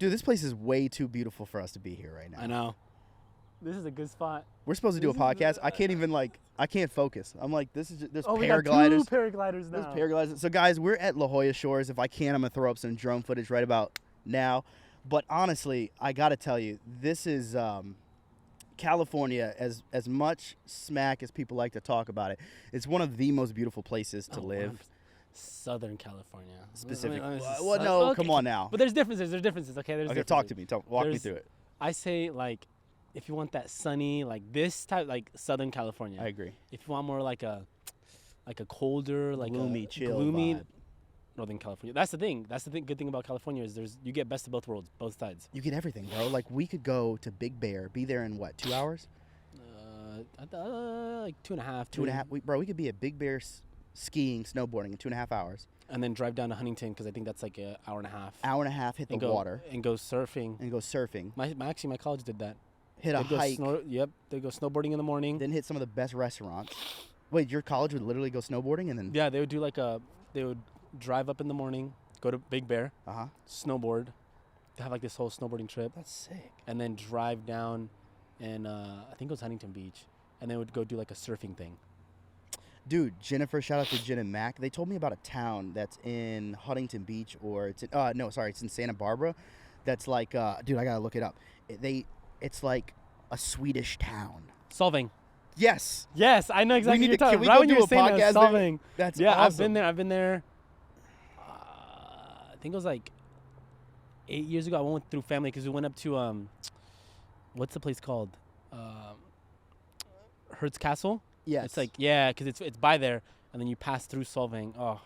Dude, this place is way too beautiful for us to be here right now. I know. This is a good spot. We're supposed to do a podcast. I can't even I can't focus. I'm like, there's paragliders. We got 2 paragliders now. There's paragliders. So guys, we're at La Jolla Shores. If I can, I'm gonna throw up some drone footage right about now. But honestly, I gotta tell you, this is California. As much smack as people like to talk about it, it's one of the most beautiful places to live. Southern California. Specifically. Well, no, okay. Come on now. But there's differences. Okay, there's differences. Talk to me. Walk me through it. I say like, if you want that sunny, like this type, like Southern California. I agree. If you want more like a colder, like gloomy, chill gloomy vibe. Northern California. That's the thing. Good thing about California is you get best of both worlds, both sides. You get everything, bro. Like we could go to Big Bear, be there in what, 2 hours? Like 2.5. 2.5. Bro, we could be at Big Bear skiing, snowboarding in 2.5 hours. And then drive down to Huntington because I think that's like an hour and a half. Hour and a half, hit the water. And go surfing. My college did that. Hit a hike. They go snowboarding in the morning. Then hit some of the best restaurants. Wait, your college would literally go snowboarding and then? Yeah, they would do they would drive up in the morning, go to Big Bear, snowboard, they have like this whole snowboarding trip. That's sick. And then drive down, and I think it was Huntington Beach, and then would go do like a surfing thing. Dude, Jennifer, shout out to Jen and Mac. They told me about a town that's in Huntington Beach, or it's in, it's in Santa Barbara. That's like, dude, I gotta look it up. It's like a Swedish town. Solving. Yes. Yes, I know exactly what you're talking about. Right when you were saying that, Solving. That's awesome. I've been there. I think it was like 8 years ago. I went through family because we went up to, what's the place called? Hertz Castle? Yes. It's like, because it's by there, and then you pass through Solving. Oh,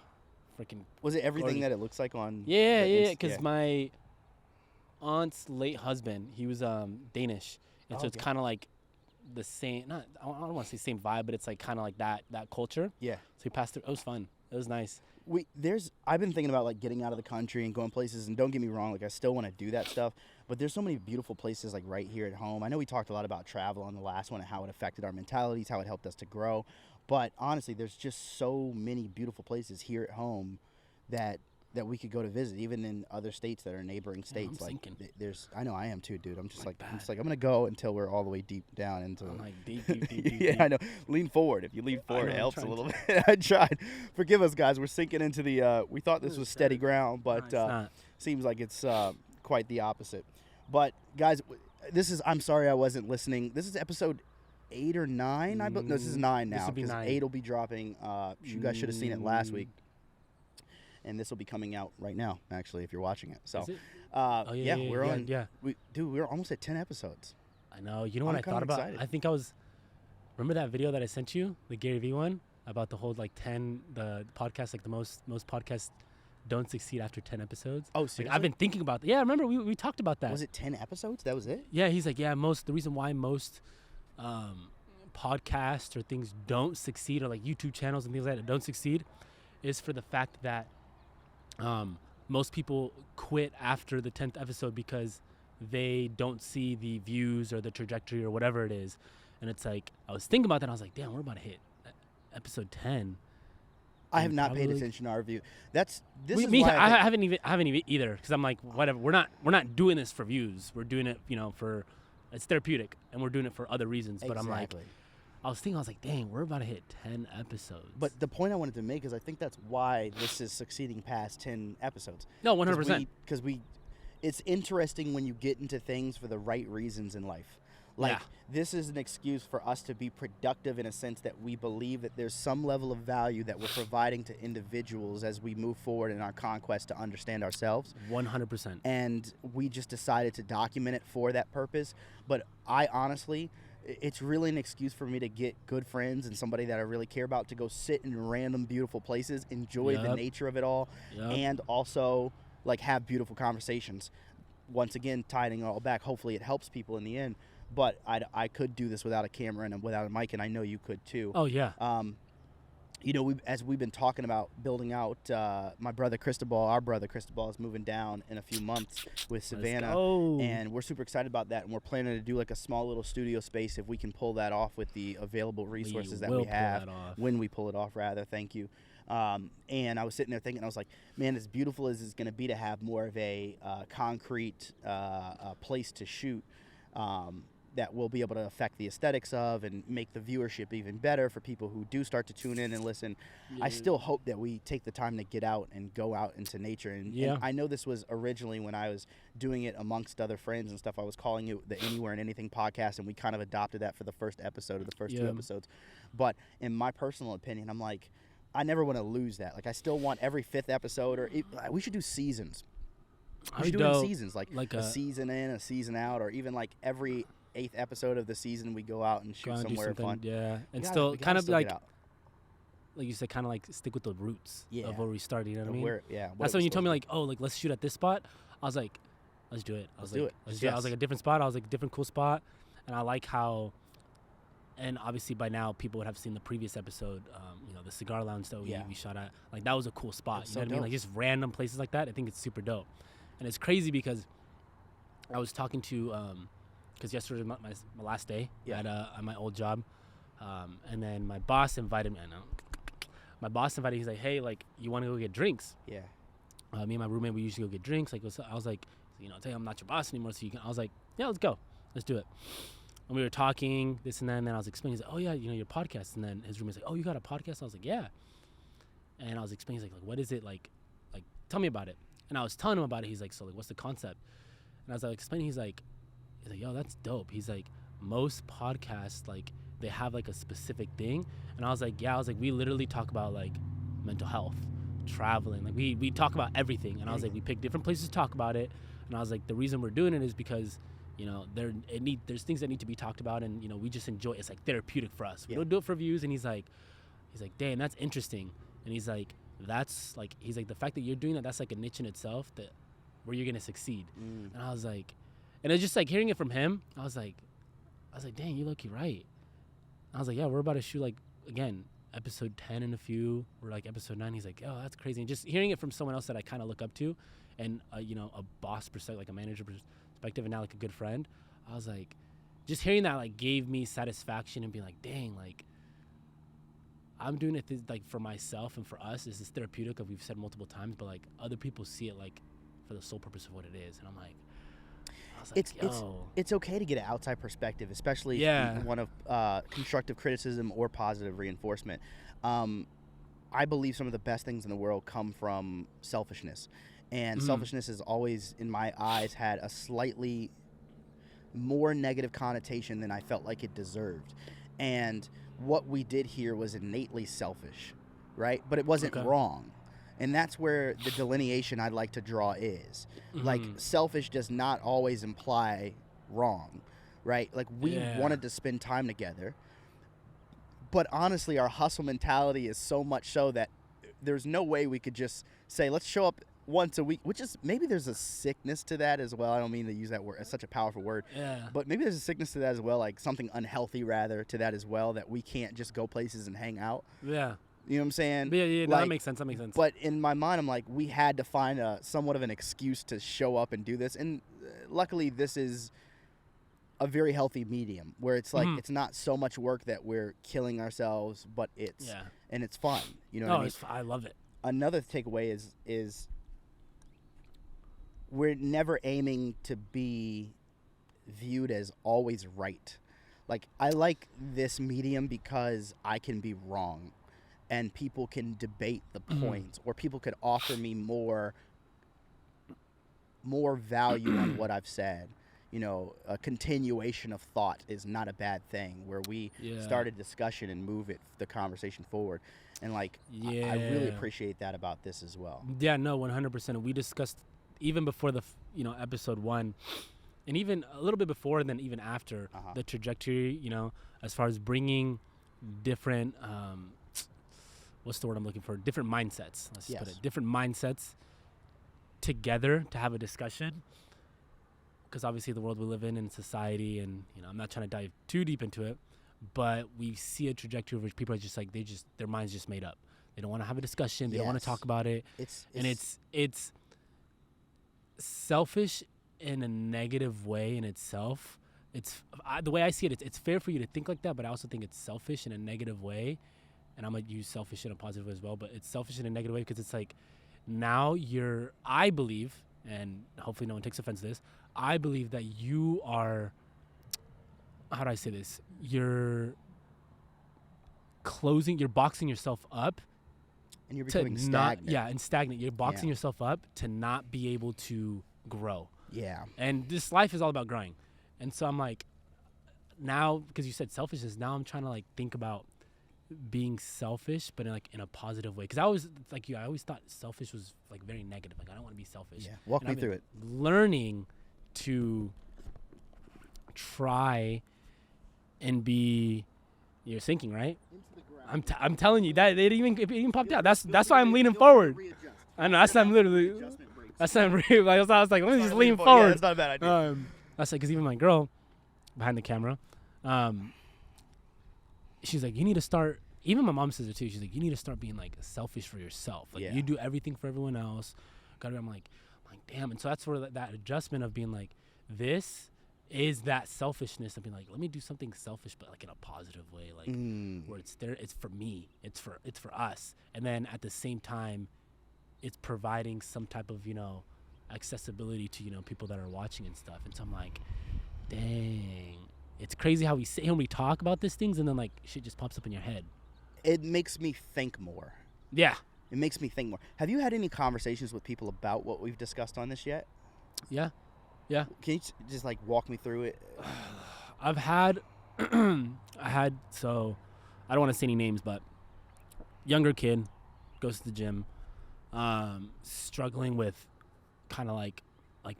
freaking. Was it everything that it looks like on? Yeah, because my aunt's late husband, he was Danish, and so it's kind of like the same. I don't want to say same vibe, but it's like kind of like that culture. Yeah. So we passed through. It was fun. It was nice. I've been thinking about like getting out of the country and going places, and don't get me wrong, like I still want to do that stuff, but there's so many beautiful places like right here at home. I know we talked a lot about travel on the last one and how it affected our mentalities, how it helped us to grow, but honestly, there's just so many beautiful places here at home that we could go to visit, even in other states that are neighboring states. I'm like thinking. I know I am too, dude. I'm just like I'm gonna go until we're all the way deep down into. I'm like deep. Yeah, I know. Lean forward. If you lean forward, it helps a little bit. I tried. Forgive us, guys. We're sinking into the. We thought this was steady ground, but seems like it's quite the opposite. But guys, I'm sorry I wasn't listening. This is episode 8 or 9. No, this is 9 now because 8 will be dropping. You guys should have seen it last week. And this will be coming out right now, actually, if you're watching it. So, we're on. Yeah, we're almost at 10 episodes. I know. You know what I thought about? I think remember that video that I sent you, the Gary Vee one, about the whole like 10, the podcast, like the most podcasts don't succeed after 10 episodes. Oh, seriously? Like, I've been thinking about that. Yeah, remember we talked about that. Was it 10 episodes? That was it? Yeah, he's like, the reason why most podcasts or things don't succeed, or like YouTube channels and things like that don't succeed, is for the fact that most people quit after the 10th episode because they don't see the views or the trajectory or whatever it is. And it's like, I was thinking about that, and I was like, damn, we're about to hit episode 10. I have not paid attention to our view. I haven't even either, because I'm like, whatever. We're not doing this for views. We're doing it, it's therapeutic, and we're doing it for other reasons. But I'm like, I was like, dang, we're about to hit 10 episodes. But the point I wanted to make is I think that's why this is succeeding past 10 episodes. No, 100%. Because it's interesting when you get into things for the right reasons in life. Like, this is an excuse for us to be productive in a sense that we believe that there's some level of value that we're providing to individuals as we move forward in our conquest to understand ourselves. 100%. And we just decided to document it for that purpose. But I honestly... it's really an excuse for me to get good friends and somebody that I really care about to go sit in random beautiful places, enjoy the nature of it all, and also like have beautiful conversations. Once again, tying it all back, hopefully it helps people in the end. But I could do this without a camera and without a mic, and I know you could too. Oh, yeah. As we've been talking about building out, our brother Cristobal is moving down in a few months with Savannah, and we're super excited about that. And we're planning to do like a small little studio space if we can pull that off with the available resources that we have. When we pull it off, rather. Thank you. And I was sitting there thinking, I was like, man, as beautiful as it's going to be to have more of a concrete place to shoot, that will be able to affect the aesthetics of and make the viewership even better for people who do start to tune in and listen. I still hope that we take the time to get out and go out into nature. And I know this was originally when I was doing it amongst other friends and stuff, I was calling it the Anywhere and Anything podcast, and we kind of adopted that for the first episode of the first 2 episodes. But in my personal opinion, I'm like, I never want to lose that. Like, I still want every 5th episode, or we should do seasons. We should do it in seasons, like a season in, a season out, or even like every 8th episode of the season we go out and shoot somewhere fun. Yeah, and still kind of like you said, kind of like stick with the roots of where we started. You know what I mean? That's when you told me like, oh, like let's shoot at this spot. I was like, let's do it. Let's do it. I was like a different spot. I was like a different cool spot, and I like how. And obviously by now people would have seen the previous episode, the cigar lounge that we shot at. Like that was a cool spot. You know what I mean? Like just random places like that. I think it's super dope, and it's crazy because I was talking to. Because yesterday was my last day at my old job, and then my boss invited me. He's like, "Hey, like, you want to go get drinks?" Yeah. Me and my roommate, we usually go get drinks. Like, I was like, tell you I'm not your boss anymore, so you can. I was like, yeah, let's go, let's do it. And we were talking this and that, and then I was explaining. He's like, oh yeah, your podcast. And then his roommate's like, oh, you got a podcast? I was like, yeah. And I was explaining, he's like, what is it like? Tell me about it. And I was telling him about it. He's like, so like, what's the concept? And I was like explaining. He's like, yo, that's dope. He's like, most podcasts, like, they have, like, a specific thing. And I was like, we literally talk about, like, mental health, traveling. Like, we talk about everything. And I was like, we pick different places to talk about it. And I was like, the reason we're doing it is because, there's things that need to be talked about. And, we just enjoy it. It's, like, therapeutic for us. We don't do it for views. And he's like, damn, that's interesting. And he's like, the fact that you're doing that, that's, like, a niche in itself that where you're going to succeed. And I was like, and it's just like hearing it from him, I was like, dang, you low-key right. I was like, yeah, we're about to shoot like, again, episode 10 in a few. We're like episode 9. He's like, oh, that's crazy. And just hearing it from someone else that I kind of look up to, and a boss perspective, like a manager perspective, and now like a good friend, I was like, just hearing that like gave me satisfaction and being like, dang, like I'm doing it like for myself and for us. This is therapeutic, as we've said multiple times, but like other people see it like for the sole purpose of what it is, and I'm like. It's okay to get an outside perspective, especially if you want constructive criticism or positive reinforcement. I believe some of the best things in the world come from selfishness, and selfishness has always, in my eyes, had a slightly more negative connotation than I felt like it deserved. And what we did here was innately selfish, right? But it wasn't wrong. And that's where the delineation I'd like to draw is. Like, selfish does not always imply wrong, right? Like, we wanted to spend time together. But honestly, our hustle mentality is so much so that there's no way we could just say, let's show up once a week, which is, maybe there's a sickness to that as well. I don't mean to use that word. It's such a powerful word. Yeah. But maybe there's a sickness to that as well, like something unhealthy, rather, to that as well, that we can't just go places and hang out. Yeah. You know what I'm saying? Yeah, like, that makes sense. But in my mind, I'm like, we had to find somewhat of an excuse to show up and do this. And luckily, this is a very healthy medium where it's like, it's not so much work that we're killing ourselves, but it's and it's fun. You know what I mean? I love it. Another takeaway is we're never aiming to be viewed as always right. Like, I like this medium because I can be wrong. And people can debate the points, or people could offer me more value on what I've said. A continuation of thought is not a bad thing, where we start a discussion and move the conversation forward. And like, I really appreciate that about this as well. Yeah, no, 100%. We discussed even before the episode 1, and even a little bit before, and then even after the trajectory. As far as bringing different. What's the word I'm looking for? Different mindsets. Let's just put it. Different mindsets together to have a discussion. Because obviously the world we live in society, and I'm not trying to dive too deep into it, but we see a trajectory of which people are just like, their mind's just made up. They don't want to have a discussion. They don't want to talk about it. It's selfish in a negative way in itself. The way I see it, it's fair for you to think like that, but I also think it's selfish in a negative way. and I'm gonna use selfish in a positive way as well, but it's selfish in a negative way because it's like now I believe, and hopefully no one takes offense to this, I believe that you are, how do I say this? You're boxing yourself up. And you're becoming stagnant. And stagnant. You're boxing yourself up to not be able to grow. Yeah. And this life is all about growing. And so I'm like, now, because you said selfishness, now I'm trying to like think about being selfish, but in a positive way. Because I always thought selfish was like very negative. Like I don't want to be selfish. Yeah. Walk me through it. Learning to try and be. You're sinking, right? I'm telling you that it even popped out. That's why I'm leaning forward. I know. That's why I'm literally. That's not real. I was like, let me just lean forward. Yeah, that's not a bad idea. That's like, because even my girl behind the camera, she's like, you need to start. Even my mom says it too. She's like, you need to start being like selfish for yourself. Like you do everything for everyone else. I'm like, damn. And so that's where that adjustment of being like, this is that selfishness of being like, let me do something selfish, but like in a positive way, like where it's there, it's for me, it's for us, and then at the same time, it's providing some type of accessibility to people that are watching and stuff. And so I'm like, dang, it's crazy how we sit here and we talk about these things, and then like shit just pops up in your head. It makes me think more. Yeah, it makes me think more. Have you had any conversations with people about what we've discussed on this yet? Yeah. Can you just like walk me through it? I've had, so I don't want to say any names, but younger kid goes to the gym, struggling with kind of like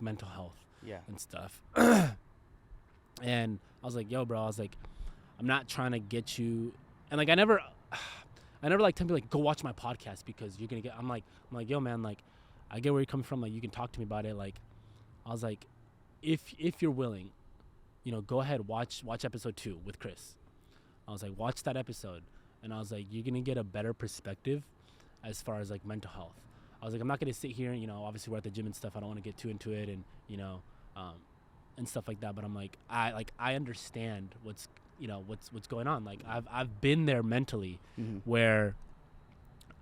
mental health and stuff. And I was like, yo, bro, I'm not trying to get you. And like, I never like tell people like, go watch my podcast because you're going to get, I'm like, yo, man, like I get where you're coming from. Like you can talk to me about it. Like, I was like, if you're willing, go ahead, watch episode 2 with Chris. I was like, watch that episode. And I was like, you're going to get a better perspective as far as like mental health. I was like, I'm not going to sit here and, obviously we're at the gym and stuff. I don't want to get too into it and, and stuff like that. But I'm like, I understand what's going on. Like I've been there mentally where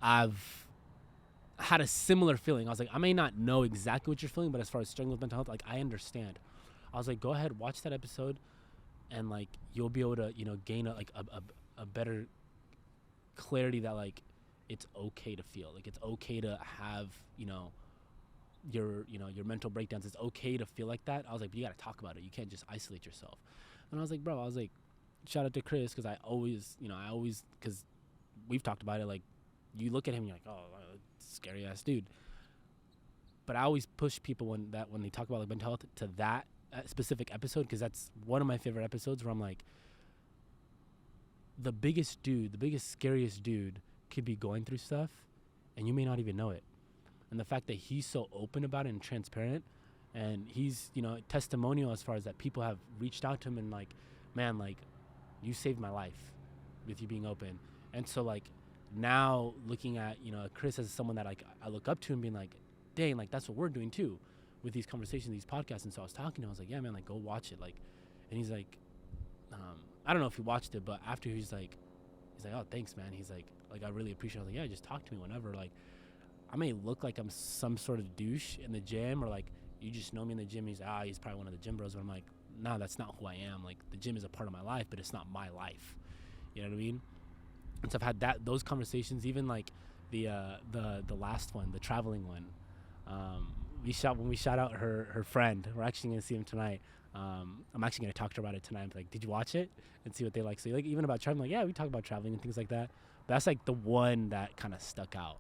I've had a similar feeling. I was like, I may not know exactly what you're feeling, but as far as struggling with mental health, like I understand. I was like, go ahead, watch that episode, and like you'll be able to, gain a better clarity that like it's okay to feel, like it's okay to have, your mental breakdowns. It's okay to feel like that. I was like, but you got to talk about it. You can't just isolate yourself. And I was like, bro, shout out to Chris, because I always, because we've talked about it. Like you look at him, you're like, oh, scary ass dude. But I always push people when they talk about like mental health to that specific episode, because that's one of my favorite episodes where I'm like, the biggest, scariest dude could be going through stuff and you may not even know it. And the fact that he's so open about it and transparent, and he's, testimonial as far as that people have reached out to him and like, man, like you saved my life with you being open. And so like, now looking at Chris as someone that like I look up to and being like, dang, like that's what we're doing too with these conversations, these podcasts. And so I was talking to him, I was like, yeah, man, like go watch it. Like, and he's like, I don't know if he watched it, but after he's like, oh, thanks, man. He's like I really appreciate it. I was like, yeah, just talk to me whenever. Like I may look like I'm some sort of douche in the gym, or like you just know me in the gym. He's like, he's probably one of the gym bros. But I'm like, no, that's not who I am. Like the gym is a part of my life, but it's not my life. You know what I mean? And so I've had those conversations, even like the last one, the traveling one. When we shot out her friend, we're actually gonna see him tonight. I'm actually gonna talk to her about it tonight. I'm like, did you watch it? And see what they like. So like even about traveling, like yeah, we talk about traveling and things like that. But that's like the one that kind of stuck out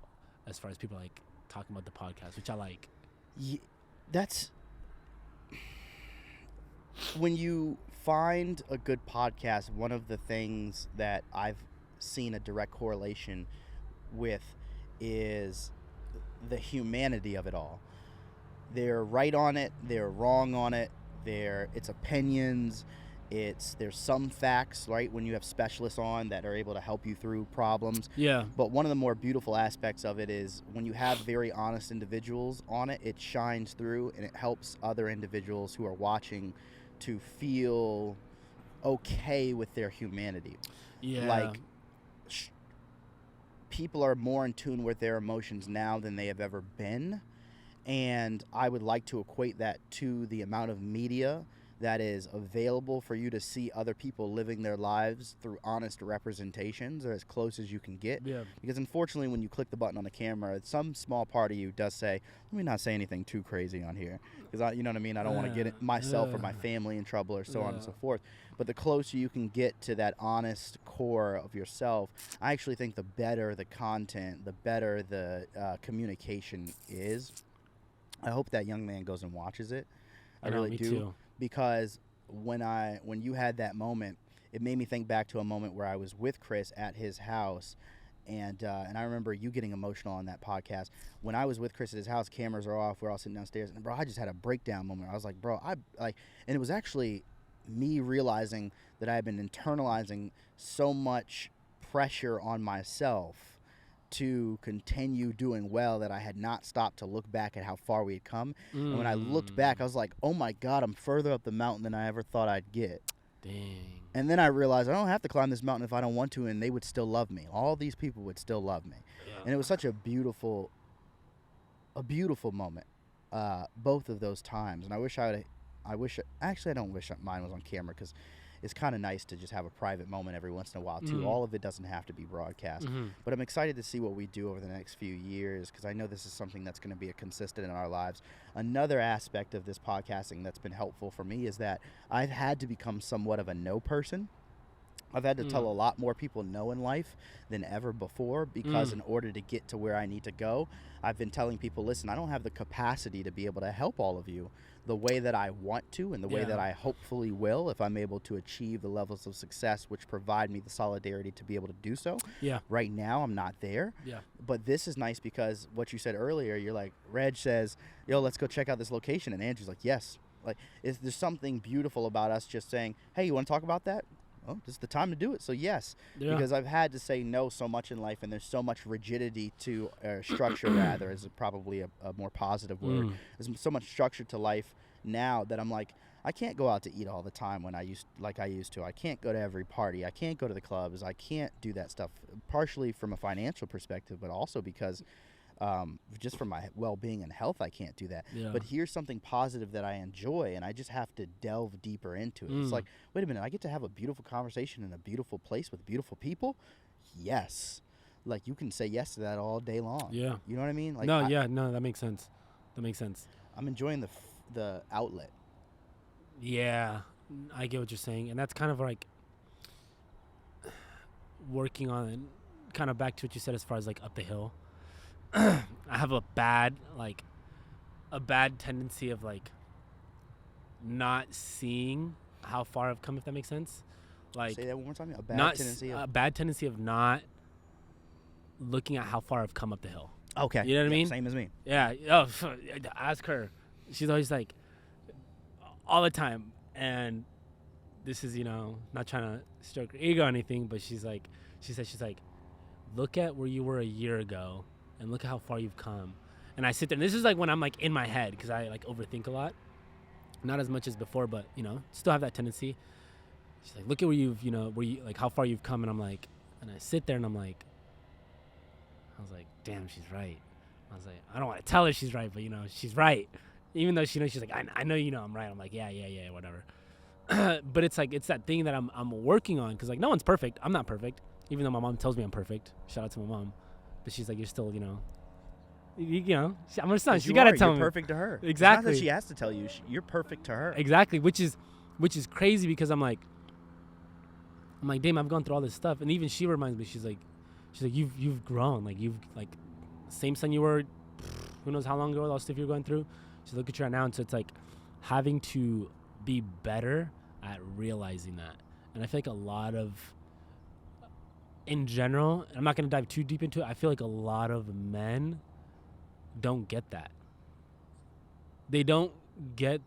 as far as people like talking about the podcast, which I like. Yeah, that's when you find a good podcast. One of the things that I've seen a direct correlation with is the humanity of it all. They're right on it, they're wrong on it, it's opinions, there's some facts, right, when you have specialists on that are able to help you through problems. Yeah. But one of the more beautiful aspects of it is when you have very honest individuals on it, it shines through and it helps other individuals who are watching to feel okay with their humanity. Yeah. Like people are more in tune with their emotions now than they have ever been. And I would like to equate that to the amount of media that is available for you to see other people living their lives through honest representations, or as close as you can get. Yeah. Because unfortunately, when you click the button on the camera, some small part of you does say, let me not say anything too crazy on here. Because, you know what I mean? I don't want to get myself or my family in trouble or so on and so forth. But the closer you can get to that honest core of yourself, I actually think the better the content, the better the communication is. I hope that young man goes and watches it. I really do. Too. Because when you had that moment, it made me think back to a moment where I was with Chris at his house, and I remember you getting emotional on that podcast. When I was with Chris at his house, cameras are off, we're all sitting downstairs, and bro, I just had a breakdown moment. I was like, bro, and it was actually me realizing that I had been internalizing so much pressure on myself to continue doing well that I had not stopped to look back at how far we had come. And when I looked back, I was like, oh my God, I'm further up the mountain than I ever thought I'd get. Dang. And then I realized I don't have to climb this mountain if I don't want to, and they would still love me. All these people would still love me. Yeah. And it was such a beautiful moment, both of those times. And actually I don't wish mine was on camera, because it's kind of nice to just have a private moment every once in a while too. All of it doesn't have to be broadcast. But I'm excited to see what we do over the next few years, because I know this is something that's going to be a consistent in our lives. Another aspect of this podcasting that's been helpful for me is that I've had to become somewhat of a no person. I've had to tell a lot more people no in life than ever before, because in order to get to where I need to go, I've been telling people, listen, I don't have the capacity to be able to help all of you the way that I want to, and the way that I hopefully will, if I'm able to achieve the levels of success which provide me the solidarity to be able to do so. Yeah. Right now, I'm not there. Yeah. But this is nice, because what you said earlier, you're like, Reg says, yo, let's go check out this location. And Andrew's like, yes. Like, there's something beautiful about us just saying, hey, you want to talk about that? Oh, this is the time to do it. So yes, because I've had to say no so much in life, and there's so much rigidity to structure, rather, is probably a more positive word. There's so much structure to life now that I'm like, I can't go out to eat all the time I used to. I can't go to every party. I can't go to the clubs. I can't do that stuff, partially from a financial perspective, but also because just for my well-being and health, I can't do that. Yeah. But here's something positive that I enjoy, and I just have to delve deeper into it. It's like, wait a minute, I get to have a beautiful conversation in a beautiful place with beautiful people? Yes. Like, you can say yes to that all day long. Yeah. You know what I mean? Like, that makes sense. I'm enjoying the outlet. Yeah, I get what you're saying. And that's kind of like working on, kind of back to what you said as far as like up the hill. I have a bad tendency of like not seeing how far I've come, if that makes sense. Like, say that one more time. A bad tendency of not looking at how far I've come up the hill. Okay. You know what I mean? Same as me. Yeah. Oh, ask her. She's always like, all the time. And this is, not trying to stroke her ego or anything, but she's like, look at where you were a year ago and look at how far you've come. And I sit there, and this is like when I'm like in my head, because I like overthink a lot. Not as much as before, but still have that tendency. She's like, look at where how far you've come. And I'm like, and I sit there and I was like, damn, she's right. I was like, I don't want to tell her she's right, but she's right. Even though she knows, she's like, I know I'm right. I'm like, yeah, whatever. But it's like, it's that thing that I'm working on, because like no one's perfect. I'm not perfect, even though my mom tells me I'm perfect. Shout out to my mom. But she's like, you're still, I'm her son. She gotta tell me. You're perfect to her. Exactly. It's not that she has to tell you. You're perfect to her. Exactly. Which is crazy, because I'm like, damn, I've gone through all this stuff, and even she reminds me. She's like, you've grown. Like, you've like, same son you were. Who knows how long ago, all the stuff you're going through. She's look at you right now, and so it's like having to be better at realizing that. And I feel like a lot of, in general, I'm not going to dive too deep into it, I feel like a lot of men don't get that. They don't get,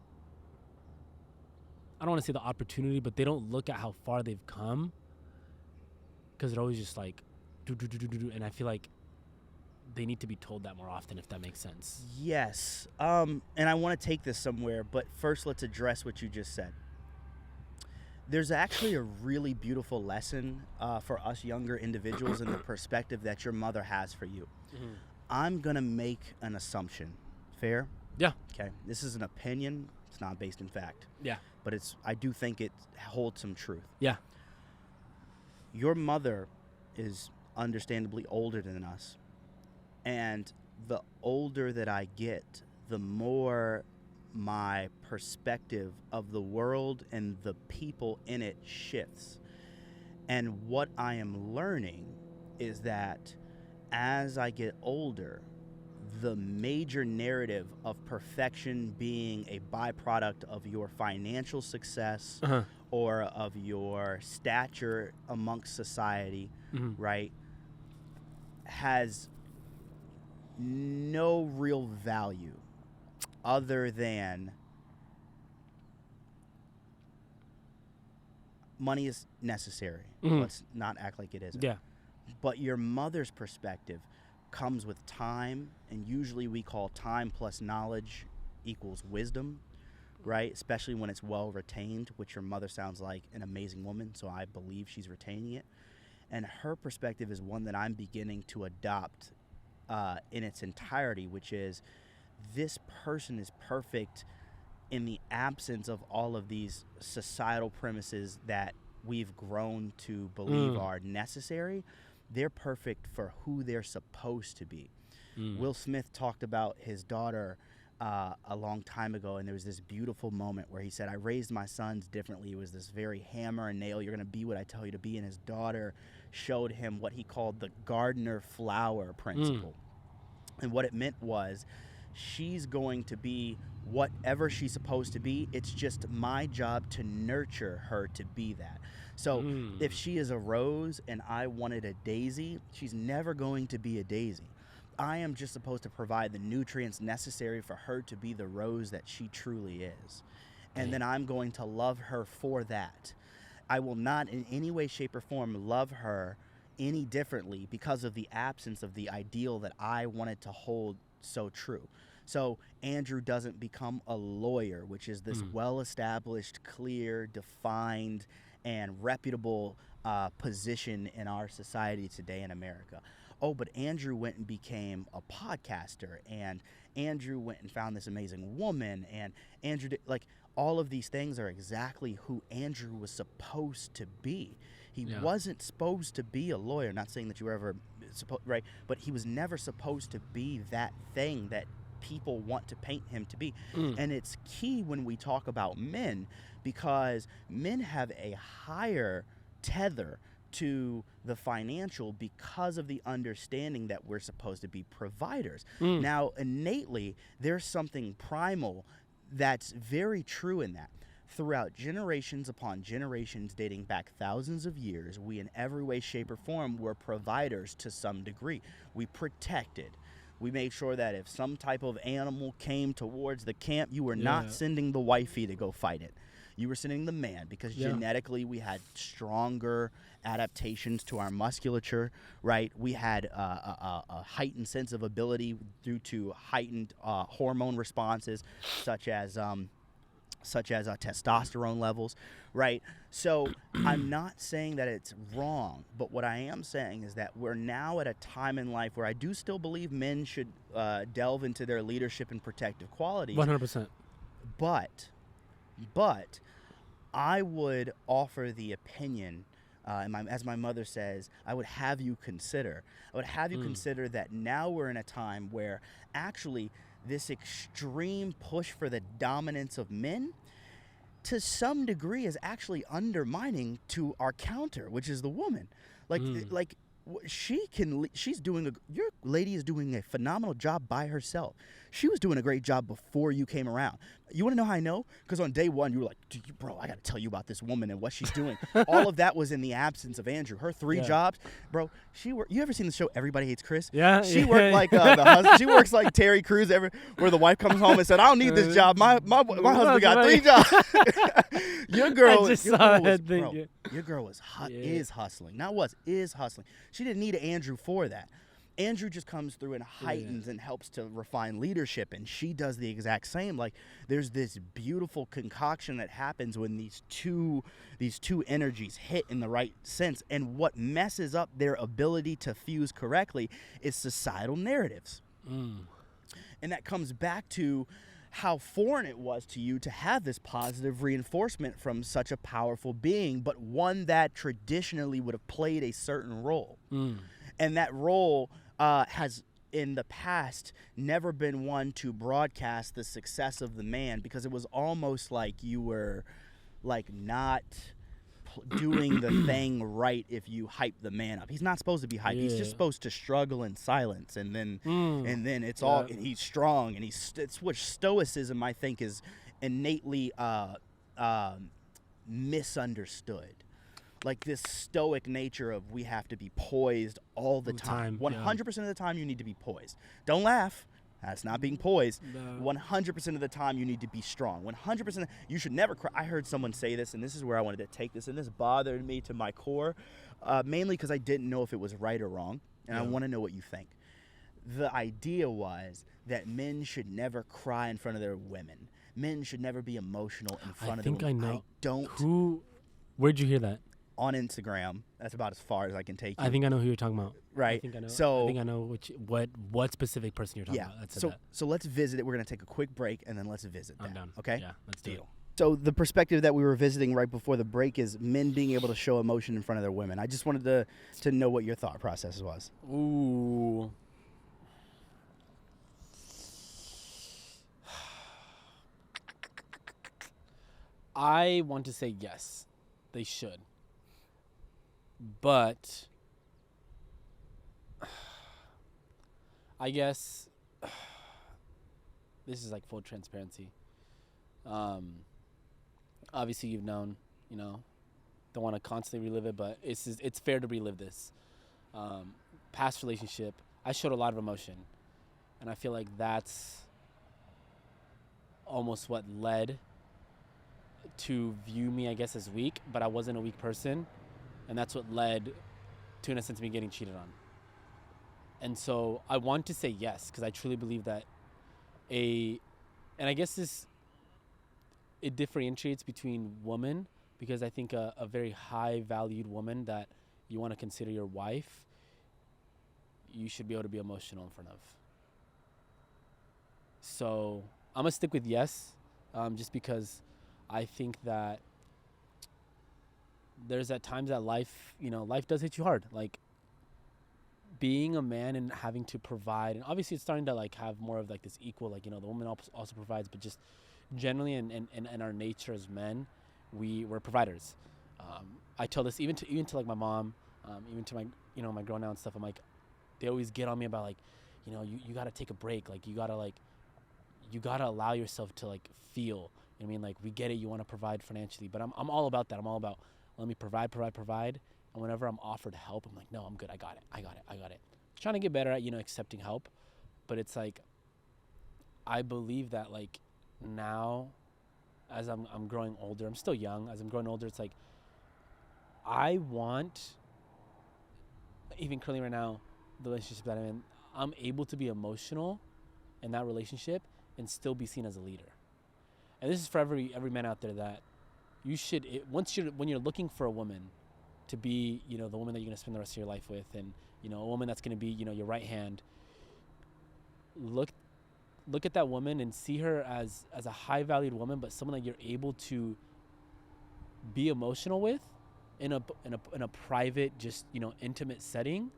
I don't want to say the opportunity, but they don't look at how far they've come, because they're always just like, do, and I feel like they need to be told that more often, if that makes sense. Yes. And I want to take this somewhere, but first let's address what you just said. There's actually a really beautiful lesson for us younger individuals in the perspective that your mother has for you. Mm-hmm. I'm going to make an assumption. Fair? Yeah. Okay. This is an opinion. It's not based in fact. Yeah. But I do think it holds some truth. Yeah. Your mother is understandably older than us. And the older that I get, the more my perspective of the world and the people in it shifts. And what I am learning is that as I get older, the major narrative of perfection being a byproduct of your financial success or of your stature amongst society, right, has no real value other than money is necessary. Let's not act like it isn't. Yeah. But your mother's perspective comes with time, and usually we call time plus knowledge equals wisdom, right? Especially when it's well retained, which your mother sounds like an amazing woman, so I believe she's retaining it. And her perspective is one that I'm beginning to adopt in its entirety, which is this person is perfect in the absence of all of these societal premises that we've grown to believe are necessary. They're perfect for who they're supposed to be. Will Smith talked about his daughter a long time ago, and there was this beautiful moment where he said, I raised my sons differently. It was this very hammer and nail, you're going to be what I tell you to be. And his daughter showed him what he called the gardener flower principle. And what it meant was, she's going to be whatever she's supposed to be. It's just my job to nurture her to be that. So if she is a rose and I wanted a daisy, she's never going to be a daisy. I am just supposed to provide the nutrients necessary for her to be the rose that she truly is. And then I'm going to love her for that. I will not in any way, shape, or form love her any differently because of the absence of the ideal that I wanted to hold so true. So Andrew doesn't become a lawyer, which is this well-established, clear, defined, and reputable position in our society today in America. Oh, but Andrew went and became a podcaster, and Andrew went and found this amazing woman, and Andrew did, like, all of these things are exactly who Andrew was supposed to be. He wasn't supposed to be a lawyer. Not saying that you were ever supposed, right? But he was never supposed to be that thing that people want to paint him to be. And it's key when we talk about men, because men have a higher tether to the financial because of the understanding that we're supposed to be providers. Now, innately, there's something primal that's very true in that. Throughout generations upon generations dating back thousands of years, we in every way, shape, or form were providers to some degree. We protected. We made sure that if some type of animal came towards the camp, you were not sending the wifey to go fight it. You were sending the man, because genetically we had stronger adaptations to our musculature, right? We had a heightened sense of ability due to heightened hormone responses, such as testosterone levels, right? So I'm not saying that it's wrong, but what I am saying is that we're now at a time in life where I do still believe men should delve into their leadership and protective qualities. 100%. But I would offer the opinion, as my mother says, I would have you consider consider that now we're in a time where actually this extreme push for the dominance of men to some degree is actually undermining to our counter, which is the woman. Your lady is doing a phenomenal job by herself. She was doing a great job before you came around. You want to know how I know? Because on day one, you were like, bro, I got to tell you about this woman and what she's doing. All of that was in the absence of Andrew. Her 3 jobs, bro, you ever seen the show Everybody Hates Chris? Yeah. She worked like the husband. She works like Terry Crews, where the wife comes home and said, I don't need this job. My husband got 3 jobs. Your girl is hustling. Is hustling. She didn't need Andrew for that. Andrew just comes through and heightens and helps to refine leadership, and she does the exact same. Like, there's this beautiful concoction that happens when these two energies hit in the right sense, and what messes up their ability to fuse correctly is societal narratives. And that comes back to how foreign it was to you to have this positive reinforcement from such a powerful being, but one that traditionally would have played a certain role. And that role has, in the past, never been one to broadcast the success of the man, because it was almost like you were like not doing the thing right if you hype the man up. He's not supposed to be hyped. He's just supposed to struggle in silence, and then it's all, and he's strong, and it's what stoicism, I think, is innately misunderstood. Like this stoic nature of we have to be poised all the time. 100% of the time you need to be poised. Don't laugh. That's not being poised. 100% of the time you need to be strong. 100%. You should never cry. I heard someone say this, and this is where I wanted to take this, and this bothered me to my core, mainly because I didn't know if it was right or wrong, and I want to know what you think. The idea was that men should never cry in front of their women. Men should never be emotional in front of their women. I know. Where'd you hear that? On Instagram. That's about as far as I can take you. I think I know who you're talking about. Right. I think I know. So I think I know what specific person you're talking about. So let's visit it. We're gonna take a quick break and then let's visit that. I'm down. Okay. Yeah. Let's do it. So the perspective that we were visiting right before the break is men being able to show emotion in front of their women. I just wanted to know what your thought process was. Ooh. I want to say yes, they should. But I guess this is like full transparency. Obviously you've known, don't want to constantly relive it, but it's fair to relive this. Past relationship, I showed a lot of emotion, and I feel like that's almost what led to view me, I guess, as weak, but I wasn't a weak person. And that's what led to, in a sense, me getting cheated on. And so I want to say yes, because I truly believe that and I guess it differentiates between women, because I think a very high valued woman that you want to consider your wife, you should be able to be emotional in front of. So I'm going to stick with yes, just because I think that there's at times that life does hit you hard. Like being a man and having to provide, and obviously it's starting to like have more of like this equal, like, the woman also provides, but just generally in our nature as men, we're providers. I tell this even to like my mom, even to my, my girl now and stuff. I'm like, they always get on me about like, you got to take a break. Like you got to allow yourself to like feel. I mean, like we get it. You want to provide financially, but I'm all about that. I'm all about, let me provide. And whenever I'm offered help, I'm like, no, I'm good. I got it. Trying to get better at, accepting help. But it's like, I believe that like now, as I'm growing older, I'm still young. As I'm growing older, it's like, I want, even currently right now, the relationship that I'm in, I'm able to be emotional in that relationship and still be seen as a leader. And this is for every man out there, that you should, when you're looking for a woman to be, the woman that you're going to spend the rest of your life with, and, a woman that's going to be, your right hand, look at that woman and see her as a high valued woman, but someone that you're able to be emotional with in a private, just, intimate setting,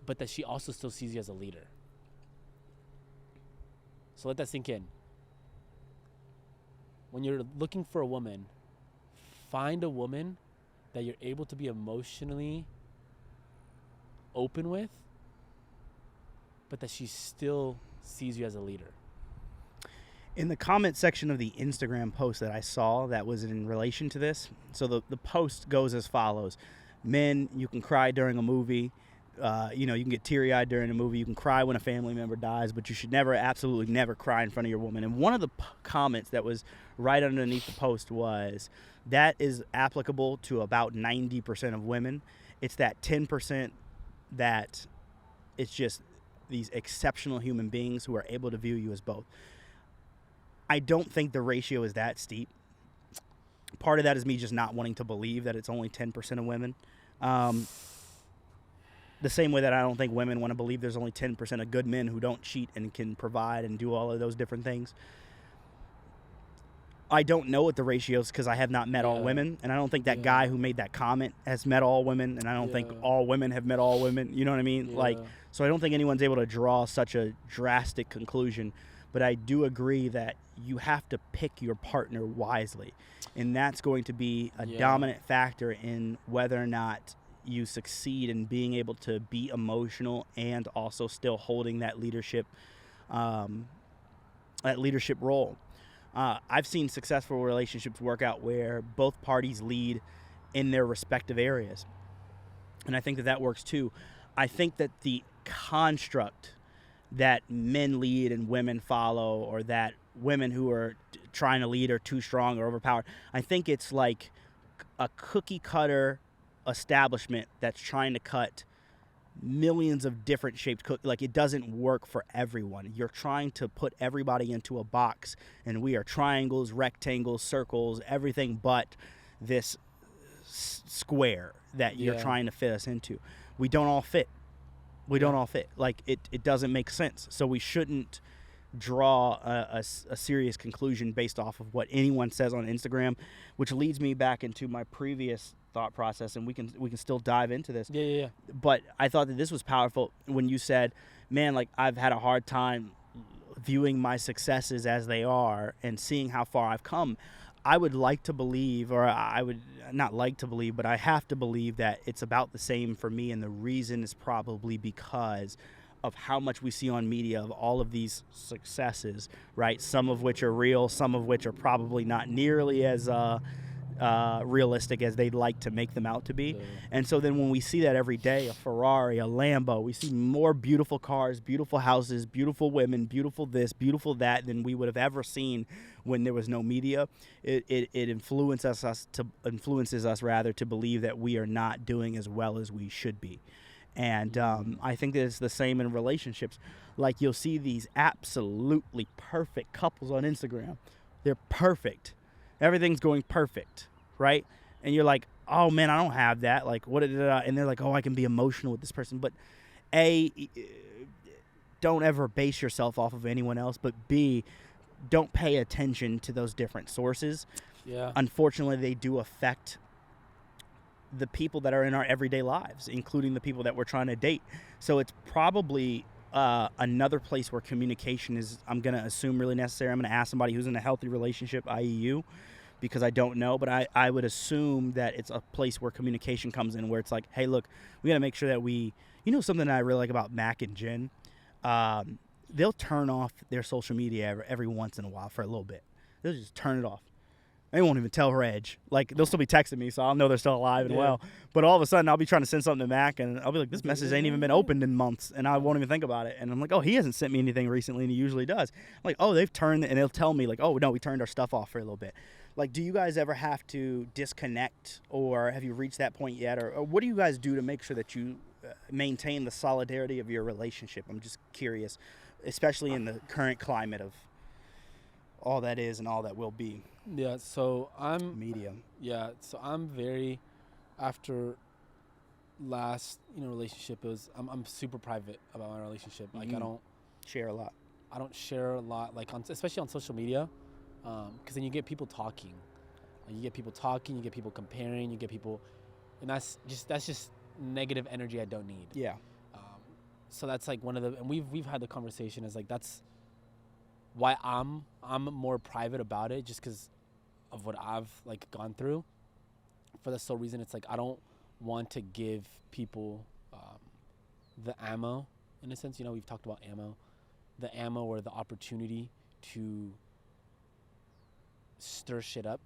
but that she also still sees you as a leader. So let that sink in. When you're looking for a woman, find a woman that you're able to be emotionally open with, but that she still sees you as a leader. In the comment section of the Instagram post that I saw that was in relation to this, so the post goes as follows. Men, you can cry during a movie. You can get teary-eyed during a movie. You can cry when a family member dies, but you should absolutely never cry in front of your woman. And one of the comments that was right underneath the post was, that is applicable to about 90% of women. It's that 10% that It's just these exceptional human beings who are able to view you as both. I don't think the ratio is that steep. Part of that is me just not wanting to believe that it's only 10% of women. The same way that I don't think women want to believe there's only 10% of good men who don't cheat and can provide and do all of those different things. I don't know what the ratio is because I have not met all women, and I don't think that guy who made that comment has met all women, and I don't think all women have met all women. You know what I mean? Like, so I don't think anyone's able to draw such a drastic conclusion, but I do agree that you have to pick your partner wisely, and that's going to be a dominant factor in whether or not you succeed in being able to be emotional and also still holding that leadership role. I've seen successful relationships work out where both parties lead in their respective areas, and I think that works too. I think that the construct that men lead and women follow, or that women who are trying to lead are too strong or overpowered, I think it's like a cookie cutter establishment that's trying to cut millions of different shaped like it doesn't work for everyone. You're trying to put everybody into a box, and we are triangles, rectangles, circles, everything but this square that you're trying to fit us into. We don't all fit. Like it doesn't make sense. So we shouldn't draw a serious conclusion based off of what anyone says on Instagram, which leads me back into my previous thought process, and we can still dive into this. But I thought that this was powerful when you said, man, like I've had a hard time viewing my successes as they are and seeing how far I've come. I would like to believe, or I would not like to believe, but I have to believe that it's about the same for me, and the reason is probably because of how much we see on media of all of these successes, right? Some of which are real, some of which are probably not nearly as realistic as they'd like to make them out to be. And so then when we see that every day, a Ferrari, a Lambo, we see more beautiful cars, beautiful houses, beautiful women, beautiful this, beautiful that than we would have ever seen when there was no media. It influences us to believe that we are not doing as well as we should be. And I think that it's the same in relationships. Like you'll see these absolutely perfect couples on Instagram. They're perfect. Everything's going perfect, right? And you're like, oh man, I don't have that. Like, what? And they're like, oh, I can be emotional with this person. But A, don't ever base yourself off of anyone else. But B, don't pay attention to those different sources. Yeah. Unfortunately, they do affect the people that are in our everyday lives, including the people that we're trying to date. So it's probably another place where communication is, I'm going to assume, really necessary. I'm going to ask somebody who's in a healthy relationship, i.e. you, because I don't know. But I would assume that it's a place where communication comes in, where it's like, hey, look, we got to make sure that something that I really like about Mac and Jen, they'll turn off their social media every once in a while for a little bit. They'll just turn it off. They won't even tell Reg. Like, they'll still be texting me, so I'll know they're still alive and well. But all of a sudden, I'll be trying to send something to Mac, and I'll be like, this message ain't even been opened in months, and I won't even think about it. And I'm like, oh, he hasn't sent me anything recently, and he usually does. I'm like, oh, they've turned, and they'll tell me, like, oh, no, we turned our stuff off for a little bit. Like, do you guys ever have to disconnect, or have you reached that point yet? Or what do you guys do to make sure that you maintain the solidarity of your relationship? I'm just curious, especially in the current climate of all that is and all that will be. Yeah, so I'm medium. Yeah, so I'm very, after last relationship, I'm super private about my relationship. Like I don't share a lot. I don't share a lot, like especially on social media, because then you get people talking. Like, you get people talking, you get people comparing, you get people, and that's just negative energy I don't need. Yeah. So that's like one of the, and we've had the conversation as like that's why I'm more private about it, just because of what I've like gone through. For the sole reason, it's like I don't want to give people the ammo, in a sense. We've talked about ammo, the ammo or the opportunity to stir shit up,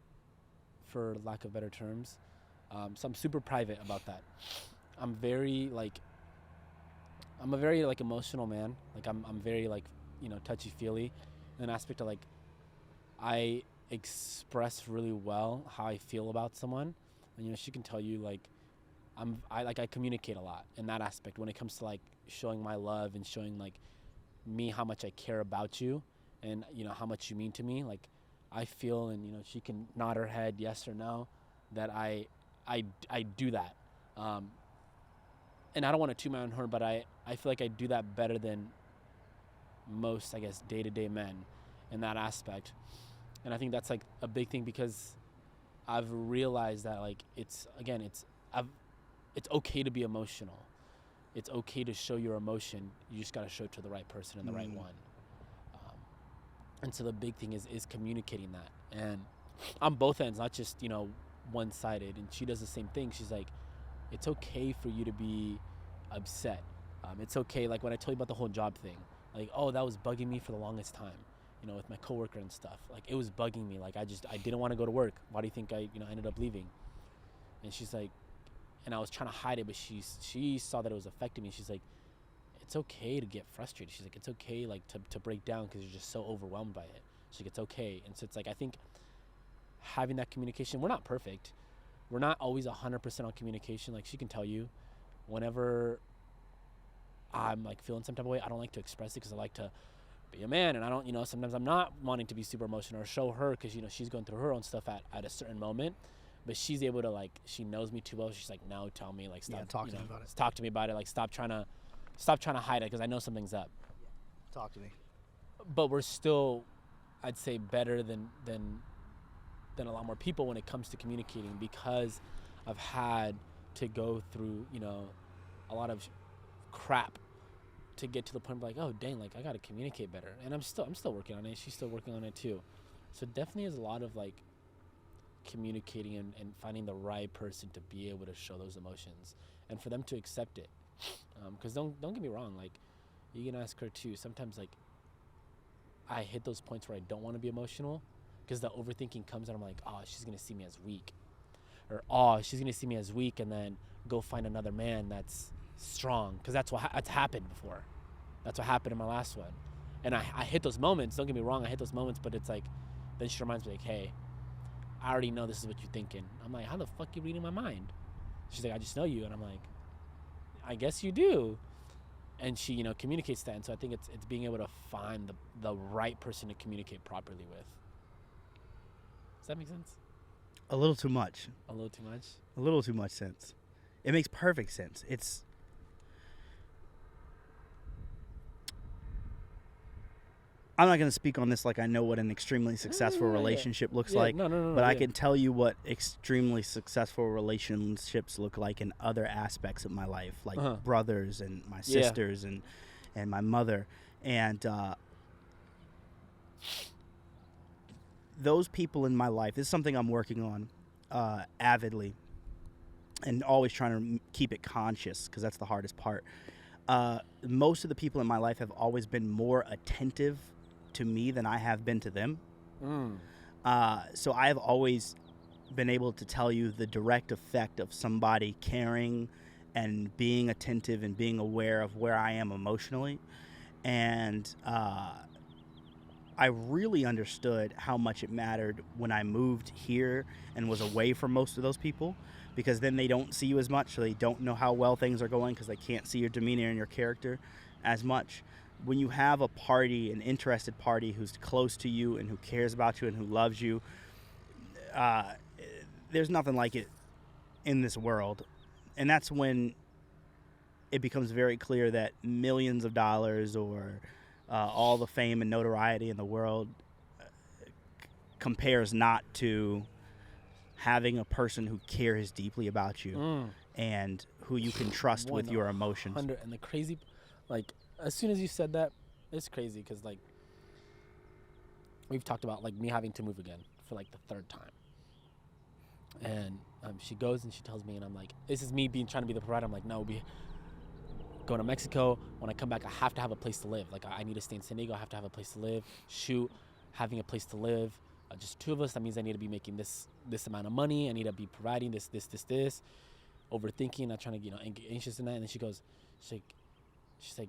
for lack of better terms. So I'm super private about that. I'm a very emotional man. Like I'm very touchy feely. An aspect of like I express really well how I feel about someone, and she can tell you like I communicate a lot in that aspect when it comes to like showing my love and showing like me how much I care about you and how much you mean to me. Like I feel, and she can nod her head yes or no, that I do that. And I don't want to toot my own horn, but I feel like I do that better than most, I guess, day-to-day men in that aspect. And I think that's like a big thing, because I've realized that like it's okay to be emotional. It's okay to show your emotion. You just got to show it to the right person and the right one. And so the big thing is communicating that, and on both ends, not just one-sided. And she does the same thing. She's like, it's okay for you to be upset. It's okay. Like when I told you about the whole job thing, like, oh, that was bugging me for the longest time, with my coworker and stuff. Like it was bugging me. Like I didn't want to go to work. Why do you think I ended up leaving? And she's like, and I was trying to hide it, but she saw that it was affecting me. She's like, it's okay to get frustrated. She's like, it's okay like to break down because you're just so overwhelmed by it. She's like, it's okay. And so it's like, I think having that communication, we're not perfect. We're not always 100% on communication. Like she can tell you, whenever I'm like feeling some type of way, I don't like to express it because I like to be a man, and I don't, sometimes I'm not wanting to be super emotional or show her because she's going through her own stuff at a certain moment. But she's able to, like, she knows me too well. She's like, no, tell me, like, stop. Talk to me about it. Talk to me about it. Like, stop trying to hide it because I know something's up. Talk to me. But we're still, I'd say, better than a lot more people when it comes to communicating, because I've had to go through, a lot of crap to get to the point of like, oh dang, like I gotta communicate better. And I'm still working on it. She's still working on it too. So definitely is a lot of like communicating and finding the right person to be able to show those emotions and for them to accept it. Because don't get me wrong, like you can ask her too. Sometimes like I hit those points where I don't want to be emotional because the overthinking comes and I'm like, oh, she's gonna see me as weak, or oh, she's gonna see me as weak, and then go find another man that's strong, because that's that's happened before. That's what happened in my last one. And I hit those moments, don't get me wrong, I hit those moments, but it's like, then she reminds me like, hey, I already know this is what you're thinking. I'm like, how the fuck you reading my mind? She's like, I just know you. And I'm like, I guess you do. And she, communicates that. And so I think it's being able to find the right person to communicate properly with. Does that make sense? A little too much. A little too much? A little too much sense. It makes perfect sense. I'm not going to speak on this like I know what an extremely successful relationship looks like, but I can tell you what extremely successful relationships look like in other aspects of my life, like brothers and my sisters and my mother. And those people in my life, this is something I'm working on avidly and always trying to keep it conscious, because that's the hardest part. Most of the people in my life have always been more attentive to me than I have been to them. So I have always been able to tell you the direct effect of somebody caring and being attentive and being aware of where I am emotionally. And I really understood how much it mattered when I moved here and was away from most of those people, because then they don't see you as much, so they don't know how well things are going because they can't see your demeanor and your character as much. When you have a party, an interested party who's close to you and who cares about you and who loves you, there's nothing like it in this world. And that's when it becomes very clear that millions of dollars or all the fame and notoriety in the world compares not to having a person who cares deeply about you and who you can trust with your emotions. And the crazy, like, as soon as you said that, it's crazy because, like, we've talked about, like, me having to move again for, like, the third time. And she goes and she tells me, and I'm like, this is me trying to be the provider. I'm like, no, we going to Mexico. When I come back, I have to have a place to live. Like, I need to stay in San Diego. I have to have a place to live, shoot, having a place to live. Just two of us, that means I need to be making this amount of money. I need to be providing this. Overthinking, not trying to, get anxious in that. And then she goes, she's like,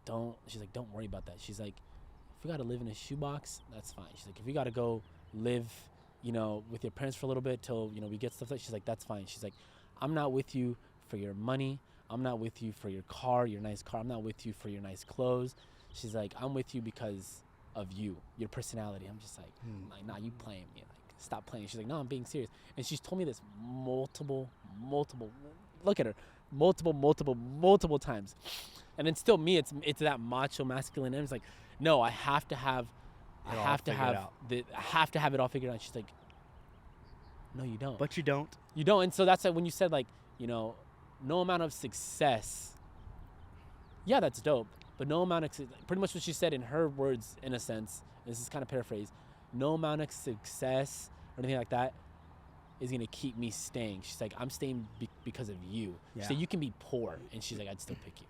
don't worry about that. She's like, if you got to live in a shoebox, that's fine. She's like, if you got to go live, with your parents for a little bit till, we get stuff like, she's like, that's fine. She's like, I'm not with you for your money. I'm not with you for your car, your nice car. I'm not with you for your nice clothes. She's like, I'm with you because of you, your personality. I'm just like, nah, you playing me. Like, stop playing. She's like, no, I'm being serious. And she's told me this multiple, look at her, multiple times. And then still me, it's that macho masculine. And it's like, no, I have to have it all figured out. She's like, no, you don't. But you don't. You don't. And so that's like when you said, like, you know, no amount of success. Yeah, that's dope. But no amount of, pretty much what she said in her words, in a sense, this is kind of paraphrased, no amount of success or anything like that is going to keep me staying. She's like, I'm staying because of you. Yeah. She said, you can be poor. And she's like, I'd still pick you.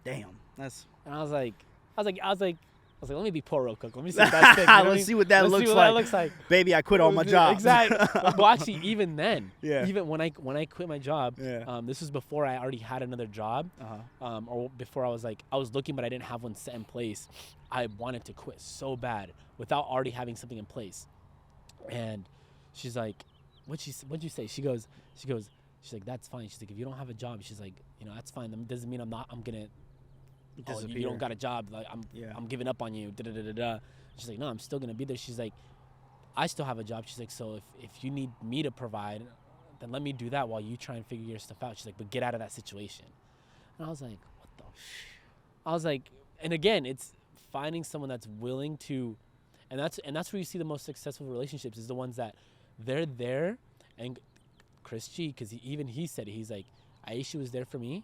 Damn. That's. And I was like, let me be poor real quick. Let me see what that's Let's see what that looks like. Baby, I quit all my jobs. Exactly. Well, actually, even then, yeah. Even when I quit my job, this was before I already had another job, or before I was looking, but I didn't have one set in place. I wanted to quit so bad without already having something in place. And she's like, what'd you say? She's like, that's fine. She's like, if you don't have a job, she's like, you know, that's fine. That doesn't mean I'm gonna. Oh, you don't got a job. Like I'm giving up on you. She's like, no, I'm still gonna be there. She's like, I still have a job. She's like, so if you need me to provide, then let me do that while you try and figure your stuff out. She's like, but get out of that situation. And I was like, what the? I was like, and again, it's finding someone that's willing to, and that's where you see the most successful relationships is the ones that they're there. And Chris G, because he said it, he's like, Aisha was there for me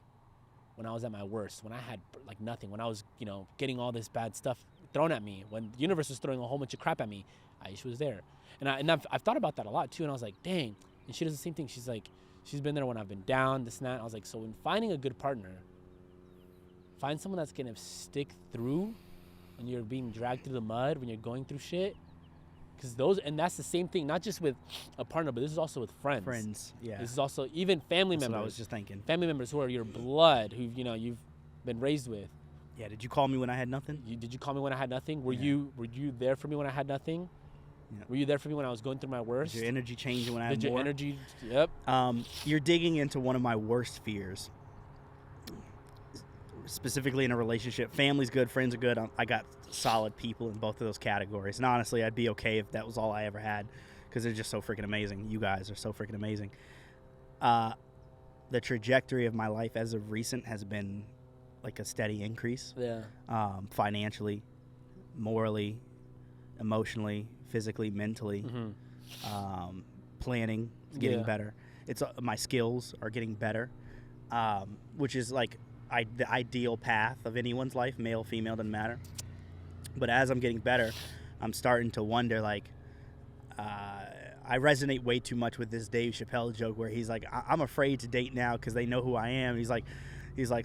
when I was at my worst, when I had like nothing, when I was, you know, getting all this bad stuff thrown at me, when the universe was throwing a whole bunch of crap at me, Aisha was there. And I've thought about that a lot too. And I was like, dang. And she does the same thing. She's like, she's been there when I've been down, this and that. And I was like, so when finding a good partner, find someone that's going to stick through when you're being dragged through the mud, when you're going through shit. And that's the same thing, not just with a partner, but this is also with friends. Friends, yeah. This is also even family members. What I was just thinking. Family members who are your blood, who, you know, you've been raised with. Yeah, did you call me when I had nothing? Did you call me when I had nothing? Were you there for me when I had nothing? Yeah. Were you there for me when I was going through my worst? Did your energy change when I had more? Did your energy, yep. You're digging into one of my worst fears. Specifically in a relationship. Family's good, friends are good. I got solid people in both of those categories. And honestly, I'd be okay if that was all I ever had because they're just so freaking amazing. You guys are so freaking amazing. The trajectory of my life as of recent has been like a steady increase. Yeah. Financially, morally, emotionally, physically, mentally. Mm-hmm. Planning is getting better. It's my skills are getting better, which is like the ideal path of anyone's life, male, female, doesn't matter. But as I'm getting better, I'm starting to wonder, like, I resonate way too much with this Dave Chappelle joke where he's like, I'm afraid to date now because they know who I am. He's like,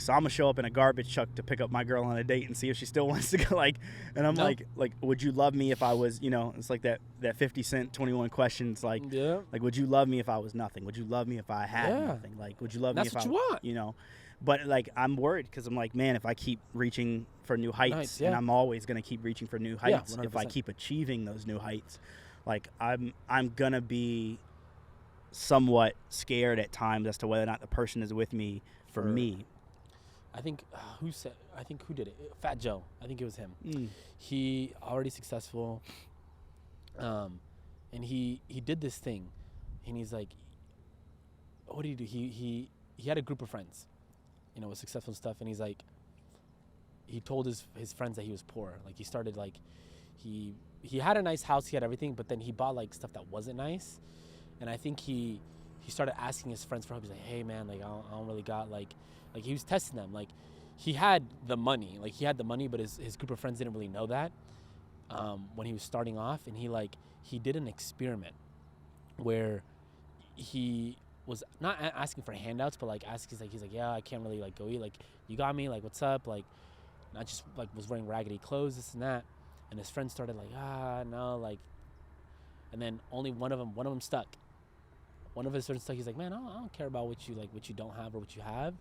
so I'm gonna show up in a garbage truck to pick up my girl on a date and see if she still wants to go. Like, and I'm like, would you love me if I was, you know, it's like that 50 Cent 21 Questions, like, like, would you love me if I was nothing? Would you love me if I had nothing? Like, would you love me if I, want. You know? But like, I'm worried because I'm like, man, if I keep reaching for new heights, and I'm always gonna keep reaching for new heights. If I keep achieving those new heights, like I'm gonna be somewhat scared at times as to whether or not the person is with me for me. I think who did it? Fat Joe. I think it was him. He already successful, and he did this thing, and he's like, what did he do? He had a group of friends, you know, with successful stuff, and he's like, he told his friends that he was poor. Like he started like, he had a nice house, he had everything, but then he bought like stuff that wasn't nice, and I think he started asking his friends for help. He's like, hey man, like I don't really got like he was testing them. Like he had the money, but his group of friends didn't really know that when he was starting off, and he did an experiment where he was not asking for handouts, but like he's like, yeah, I can't really like go eat, like you got me, like what's up, like not just like was wearing raggedy clothes, this and that, and his friends started like, no, like, and then only one of them stuck. One of his friends stuck. He's like, man, I don't care about what you don't have or what you have.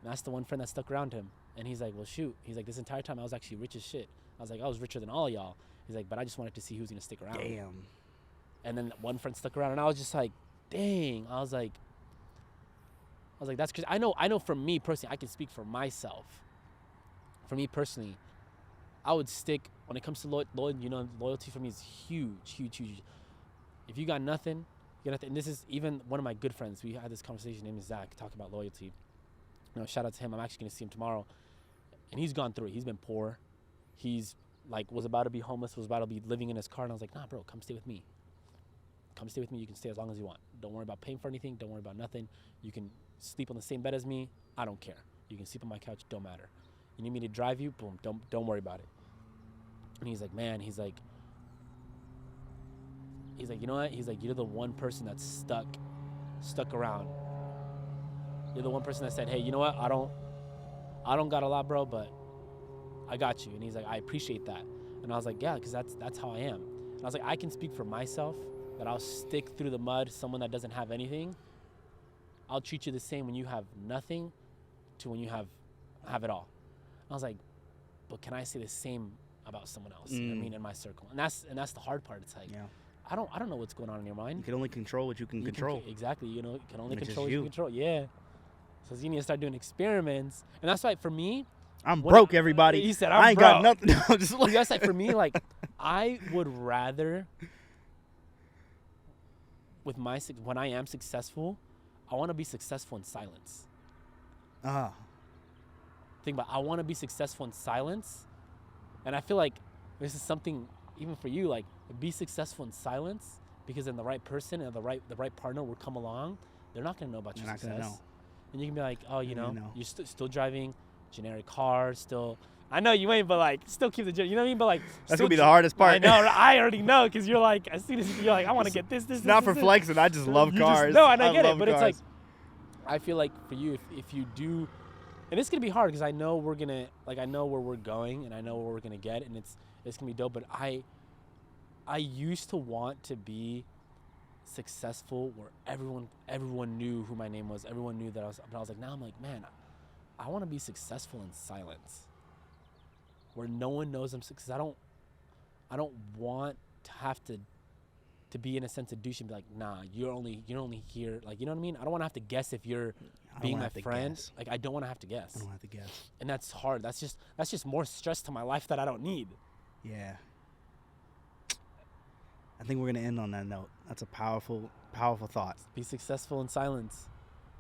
And that's the one friend that stuck around him. And he's like, well, shoot. He's like, this entire time I was actually rich as shit. I was like, I was richer than all of y'all. He's like, but I just wanted to see who's gonna stick around. Damn. And then one friend stuck around, and I was just like, dang. I was like, was like, that's crazy. I know for me personally, I can speak for myself. For me personally, I would stick, when it comes to loyalty for me is huge. If you got nothing, you got nothing. And this is even one of my good friends. We had this conversation, his name is Zach, talking about loyalty. Shout out to him. I'm actually going to see him tomorrow. And he's gone through it. He's been poor. He's like, was about to be homeless, was about to be living in his car. And I was like, nah, bro, come stay with me. Come stay with me. You can stay as long as you want. Don't worry about paying for anything. Don't worry about nothing. You can sleep on the same bed as me. I don't care. You can sleep on my couch. Don't matter. You need me to drive you? Boom. Don't worry about it. And he's like, man, he's like, you know what? He's like, you're the one person that's stuck around. You're the one person that said, hey, you know what? I don't got a lot, bro, but I got you. And he's like, I appreciate that. And I was like, yeah, because that's how I am. And I was like, I can speak for myself that I'll stick through the mud. Someone that doesn't have anything, I'll treat you the same when you have nothing to when you have it all. And I was like, but can I say the same about someone else? You know what I mean, in my circle? And that's the hard part. It's like, yeah. I don't know what's going on in your mind. You can only control what you can control. Exactly. You know, you can only Which control is what you control. Yeah. So you need to start doing experiments. And that's why for me, I'm broke, everybody. He said, I ain't got broke. nothing. I'm just like, that's like for me, like I would rather when I am successful, I want to be successful in silence. Think about, I want to be successful in silence. And I feel like this is something even for you, like be successful in silence, because then the right person and the right partner will come along. They're not going to know about your success. They're not going to know. And you can be like, oh, you know. You're still driving generic cars, still. I know you ain't, but like, still keep the, you know what I mean? But like, that's gonna be the hardest part. I know, I already know, because you're like, as soon as you're like, I want to get this. Not for flexing. I just love cars. No, and I get it, but cars. It's like, I feel like for you, if you do, and it's gonna be hard because I know I know where we're going and I know where we're gonna get, and it's gonna be dope. But I used to want to be successful where everyone knew who my name was. Everyone knew that I was like, now I'm like, man, I want to be successful in silence, where no one knows I'm successful. I don't want to have to be in a sense of douche and be like, nah, you're only here, like, you know what I mean? I don't want to have to guess if you're being my friend. Like, I don't want to have to guess. I don't have to guess. And that's hard. That's just more stress to my life that I don't need. Yeah. I think we're gonna end on that note. That's a powerful thought. Be successful in silence.